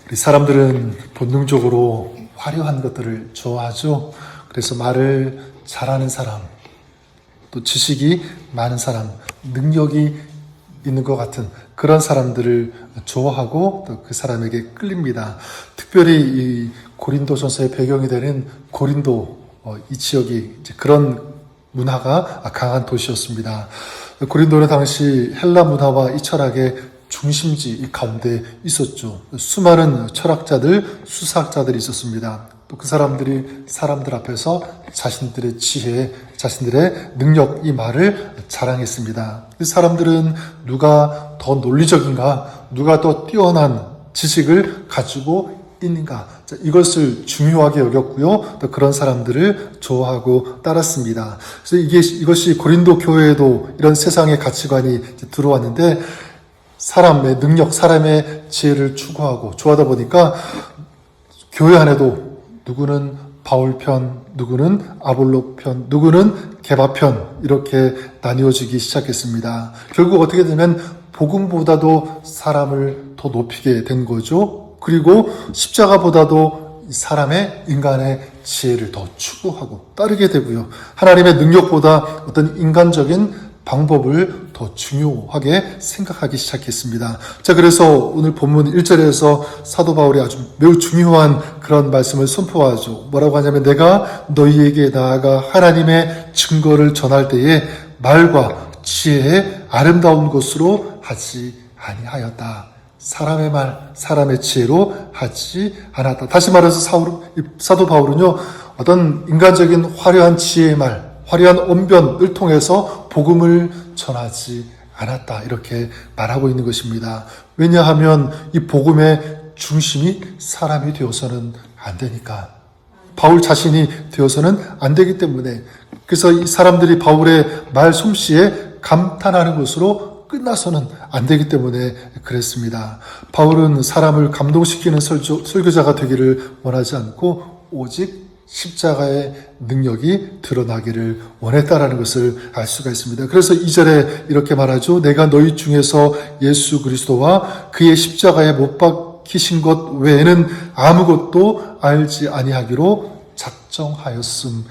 우리 사람들은 본능적으로 화려한 것들을 좋아하죠. 그래서 말을 잘하는 사람, 또 지식이 많은 사람, 능력이 있는 것 같은 그런 사람들을 좋아하고 또 그 사람에게 끌립니다. 특별히 이 고린도전서의 배경이 되는 고린도 이 지역이 이제 그런 문화가 강한 도시였습니다. 고린도는 당시 헬라 문화와 이 철학의 중심지 가운데 있었죠. 수많은 철학자들, 수사학자들이 있었습니다. 또 그 사람들이 사람들 앞에서 자신들의 지혜, 자신들의 능력, 이 말을 자랑했습니다. 그 사람들은 누가 더 논리적인가, 누가 더 뛰어난 지식을 가지고 있는가, 이것을 중요하게 여겼고요. 또 그런 사람들을 좋아하고 따랐습니다. 그래서 이것이 고린도 교회에도 이런 세상의 가치관이 들어왔는데, 사람의 능력, 사람의 지혜를 추구하고 좋아하다 보니까 교회 안에도 누구는 바울 편, 누구는 아볼로 편, 누구는 게바 편, 이렇게 나뉘어지기 시작했습니다. 결국 어떻게 되면 복음보다도 사람을 더 높이게 된 거죠. 그리고 십자가보다도 사람의, 인간의 지혜를 더 추구하고 따르게 되고요. 하나님의 능력보다 어떤 인간적인 방법을 더 중요하게 생각하기 시작했습니다. 자, 그래서 오늘 본문 1절에서 사도 바울이 아주 매우 중요한 그런 말씀을 선포하죠. 뭐라고 하냐면, 내가 너희에게 나아가 하나님의 증거를 전할 때에 말과 지혜의 아름다운 것으로 하지 아니하였다. 사람의 말, 사람의 지혜로 하지 않았다. 다시 말해서 사도 바울은요, 어떤 인간적인 화려한 지혜의 말, 화려한 언변을 통해서 복음을 전하지 않았다, 이렇게 말하고 있는 것입니다. 왜냐하면 이 복음의 중심이 사람이 되어서는 안 되니까, 바울 자신이 되어서는 안 되기 때문에, 그래서 이 사람들이 바울의 말 솜씨에 감탄하는 것으로 끝나서는 안 되기 때문에 그랬습니다. 바울은 사람을 감동시키는 설교자가 되기를 원하지 않고 오직 십자가의 능력이 드러나기를 원했다라는 것을 알 수가 있습니다. 그래서 2절에 이렇게 말하죠. 내가 너희 중에서 예수 그리스도와 그의 십자가에 못 박히신 것 외에는 아무것도 알지 아니하기로 작정하였음이라.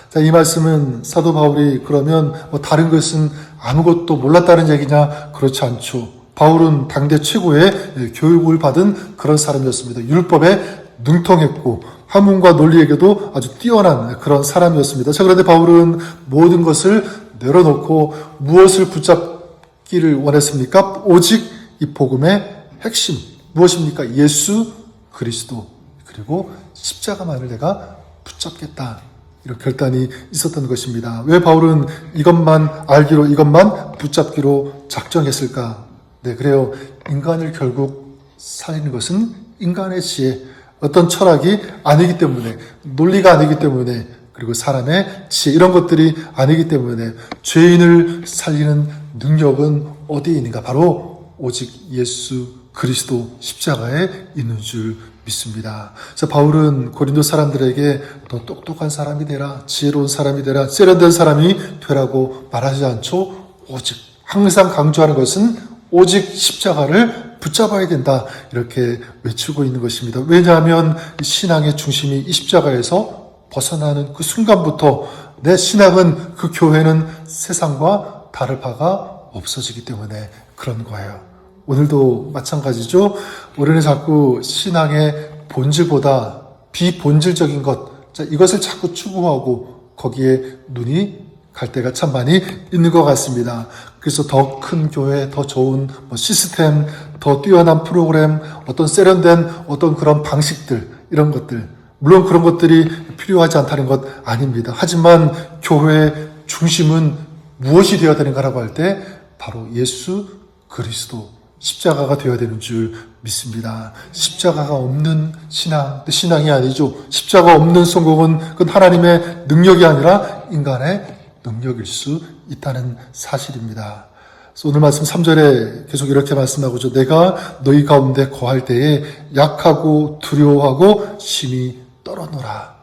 자, 이 말씀은 사도 바울이 그러면 다른 것은 아무것도 몰랐다는 얘기냐? 그렇지 않죠. 바울은 당대 최고의 교육을 받은 그런 사람이었습니다. 율법에 능통했고 학문과 논리에게도 아주 뛰어난 그런 사람이었습니다. 자, 그런데 바울은 모든 것을 내려놓고 무엇을 붙잡기를 원했습니까? 오직 이 복음의 핵심, 무엇입니까? 예수 그리스도, 그리고 십자가만을 내가 붙잡겠다, 이런 결단이 있었던 것입니다. 왜 바울은 이것만 알기로, 이것만 붙잡기로 작정했을까? 네, 그래요. 인간을 결국 살리는 것은 인간의 지혜, 어떤 철학이 아니기 때문에, 논리가 아니기 때문에, 그리고 사람의 지혜, 이런 것들이 아니기 때문에 죄인을 살리는 능력은 어디에 있는가? 바로 오직 예수 그리스도 십자가에 있는 줄 믿습니다. 그래서 바울은 고린도 사람들에게 더 똑똑한 사람이 되라, 지혜로운 사람이 되라, 세련된 사람이 되라고 말하지 않죠. 오직, 항상 강조하는 것은 오직 십자가를 붙잡아야 된다, 이렇게 외치고 있는 것입니다. 왜냐하면 신앙의 중심이 이 십자가에서 벗어나는 그 순간부터 내 신앙은, 그 교회는 세상과 다를 바가 없어지기 때문에 그런 거예요. 오늘도 마찬가지죠. 우리는 자꾸 신앙의 본질보다 비본질적인 것, 자, 이것을 자꾸 추구하고 거기에 눈이 갈 때가 참 많이 있는 것 같습니다. 그래서 더 큰 교회, 더 좋은 시스템, 더 뛰어난 프로그램, 어떤 세련된 어떤 그런 방식들, 이런 것들, 물론 그런 것들이 필요하지 않다는 것 아닙니다. 하지만 교회의 중심은 무엇이 되어야 되는가라고 할 때 바로 예수 그리스도, 십자가가 되어야 되는 줄 믿습니다. 십자가가 없는 신앙이 아니죠. 십자가 없는 성공은 그건 하나님의 능력이 아니라 인간의 능력일 수 있다는 사실입니다. 그래서 오늘 말씀 3절에 계속 이렇게 말씀하고 있죠. 내가 너희 가운데 거할 때에 약하고 두려워하고 심히 떨어노라.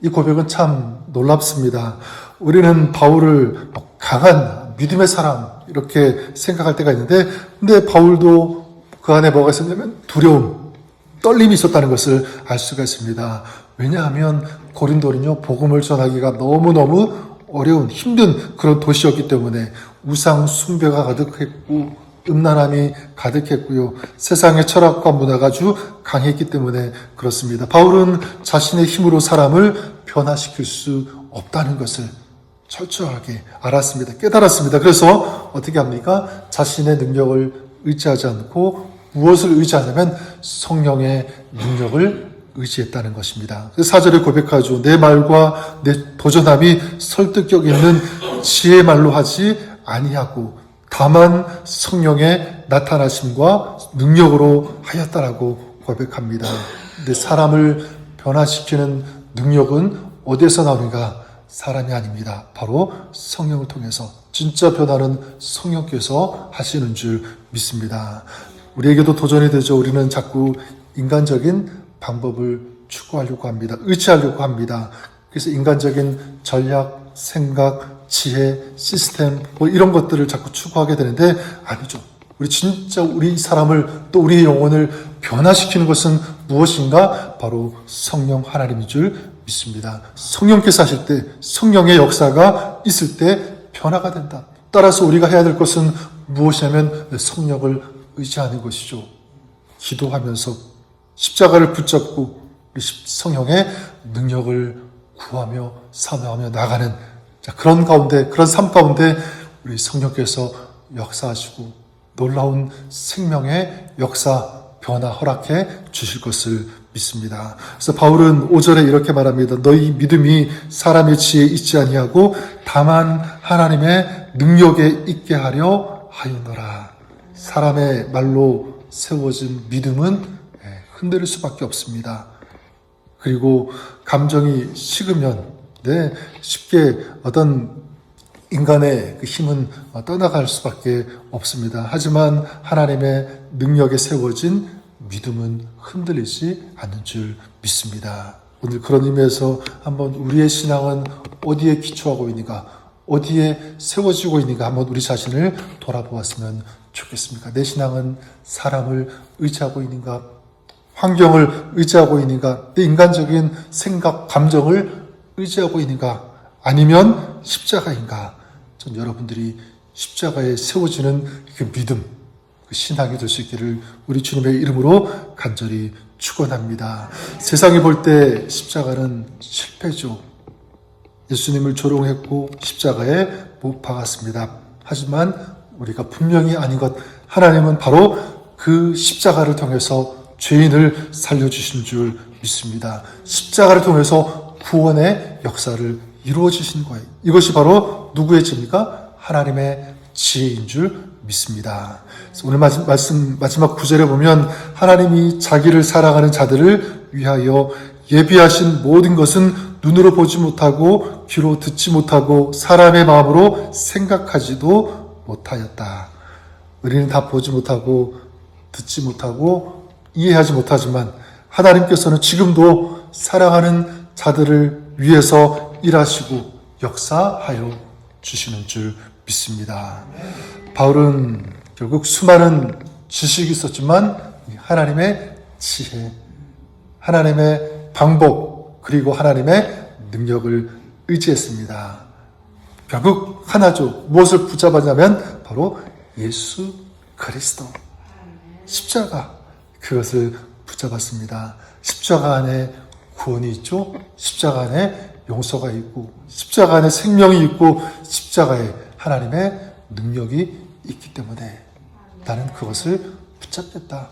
이 고백은 참 놀랍습니다. 우리는 바울을 강한 믿음의 사람 이렇게 생각할 때가 있는데, 근데 바울도 그 안에 뭐가 있었냐면 두려움, 떨림이 있었다는 것을 알 수가 있습니다. 왜냐하면 고린도는요, 복음을 전하기가 너무너무 어려운 힘든 그런 도시였기 때문에 우상 숭배가 가득했고 음란함이 가득했고요. 세상의 철학과 문화가 아주 강했기 때문에 그렇습니다. 바울은 자신의 힘으로 사람을 변화시킬 수 없다는 것을 철저하게 알았습니다. 깨달았습니다. 그래서 어떻게 합니까? 자신의 능력을 의지하지 않고 무엇을 의지하냐면 성령의 능력을 의지했다는 것입니다. 4절에 고백하죠. 내 말과 내 도전함이 설득력 있는 지혜의 말로 하지 아니하고 다만 성령의 나타나심과 능력으로 하였다라고 고백합니다. 근데 사람을 변화시키는 능력은 어디에서 나오는가? 사람이 아닙니다. 바로 성령을 통해서 진짜 변화는 성령께서 하시는 줄 믿습니다. 우리에게도 도전이 되죠. 우리는 자꾸 인간적인 방법을 추구하려고 합니다. 의지하려고 합니다. 그래서 인간적인 전략, 생각, 지혜, 시스템 이런 것들을 자꾸 추구하게 되는데 아니죠. 우리 사람을 또 우리의 영혼을 변화시키는 것은 무엇인가? 바로 성령 하나님인 줄 믿습니다. 성령께서 하실 때 성령의 역사가 있을 때 변화가 된다. 따라서 우리가 해야 될 것은 무엇이냐면 성령을 의지하는 것이죠. 기도하면서 십자가를 붙잡고 성령의 능력을 구하며 사모하며 나가는 그런 가운데, 그런 삶 가운데 우리 성령께서 역사하시고 놀라운 생명의 역사, 변화 허락해 주실 것을 믿습니다. 그래서 바울은 5절에 이렇게 말합니다. 너희 믿음이 사람의 지혜에 있지 아니하고 다만 하나님의 능력에 있게 하려 하였노라. 사람의 말로 세워진 믿음은 흔들릴 수밖에 없습니다. 그리고 감정이 식으면 쉽게 어떤 인간의 그 힘은 떠나갈 수밖에 없습니다. 하지만 하나님의 능력에 세워진 믿음은 흔들리지 않는 줄 믿습니다. 오늘 그런 의미에서 한번 우리의 신앙은 어디에 기초하고 있는가, 어디에 세워지고 있는가 한번 우리 자신을 돌아보았으면 좋겠습니까? 내 신앙은 사람을 의지하고 있는가, 환경을 의지하고 있는가, 내 인간적인 생각, 감정을 의지하고 있는가, 아니면 십자가인가? 전 여러분들이 십자가에 세워지는 그 믿음, 그 신앙이 될 수 있기를 우리 주님의 이름으로 간절히 축원합니다. 세상이 볼 때 십자가는 실패죠. 예수님을 조롱했고 십자가에 못 박았습니다. 하지만 우리가 분명히 아닌 것, 하나님은 바로 그 십자가를 통해서 죄인을 살려주신 줄 믿습니다. 십자가를 통해서 구원의 역사를 이루어 주신 거예요. 이것이 바로 누구의 지혜입니까? 하나님의 지혜인 줄 믿습니다. 오늘 마지막 구절에 보면 하나님이 자기를 사랑하는 자들을 위하여 예비하신 모든 것은 눈으로 보지 못하고 귀로 듣지 못하고 사람의 마음으로 생각하지도 못하였다. 우리는 다 보지 못하고 듣지 못하고 이해하지 못하지만 하나님께서는 지금도 사랑하는 자들을 위해서 일하시고 역사하여 주시는 줄 믿습니다. 바울은 결국 수많은 지식이 있었지만 하나님의 지혜, 하나님의 방법, 그리고 하나님의 능력을 의지했습니다. 결국 하나죠. 무엇을 붙잡았냐면 바로 예수 그리스도, 십자가, 그것을 붙잡았습니다. 십자가 안에 구원이 있죠. 십자가 안에 용서가 있고 십자가 안에 생명이 있고 십자가에 하나님의 능력이 있기 때문에 나는 그것을 붙잡겠다.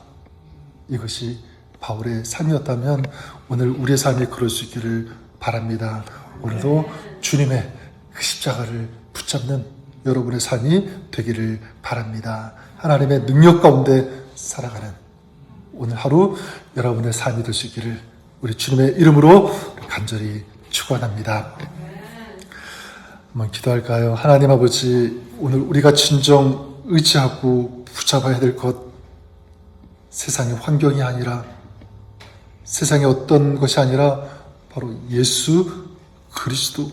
이것이 바울의 삶이었다면 오늘 우리의 삶이 그럴 수 있기를 바랍니다. 오늘도 주님의 그 십자가를 붙잡는 여러분의 삶이 되기를 바랍니다. 하나님의 능력 가운데 살아가는 오늘 하루 여러분의 삶이 될 수 있기를 우리 주님의 이름으로 간절히 축원합니다. 한번 기도할까요? 하나님 아버지, 오늘 우리가 진정 의지하고 붙잡아야 될 것, 세상의 환경이 아니라, 세상의 어떤 것이 아니라 바로 예수 그리스도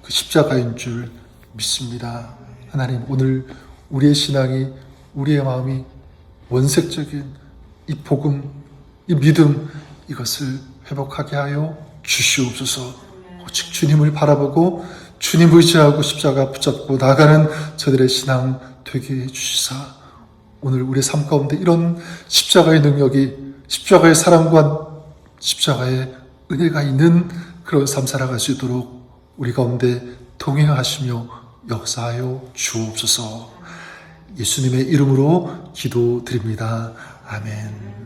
그 십자가인 줄 믿습니다. 하나님, 오늘 우리의 신앙이, 우리의 마음이 원색적인 이 복음, 이 믿음, 이것을 회복하게 하여 주시옵소서. 오직 주님을 바라보고 주님 의지하고 십자가 붙잡고 나가는 저들의 신앙 되게 해주시사 오늘 우리 삶 가운데 이런 십자가의 능력이, 십자가의 사랑과 십자가의 은혜가 있는 그런 삶 살아갈 수 있도록 우리 가운데 동행하시며 역사하여 주옵소서. 예수님의 이름으로 기도드립니다. 아멘.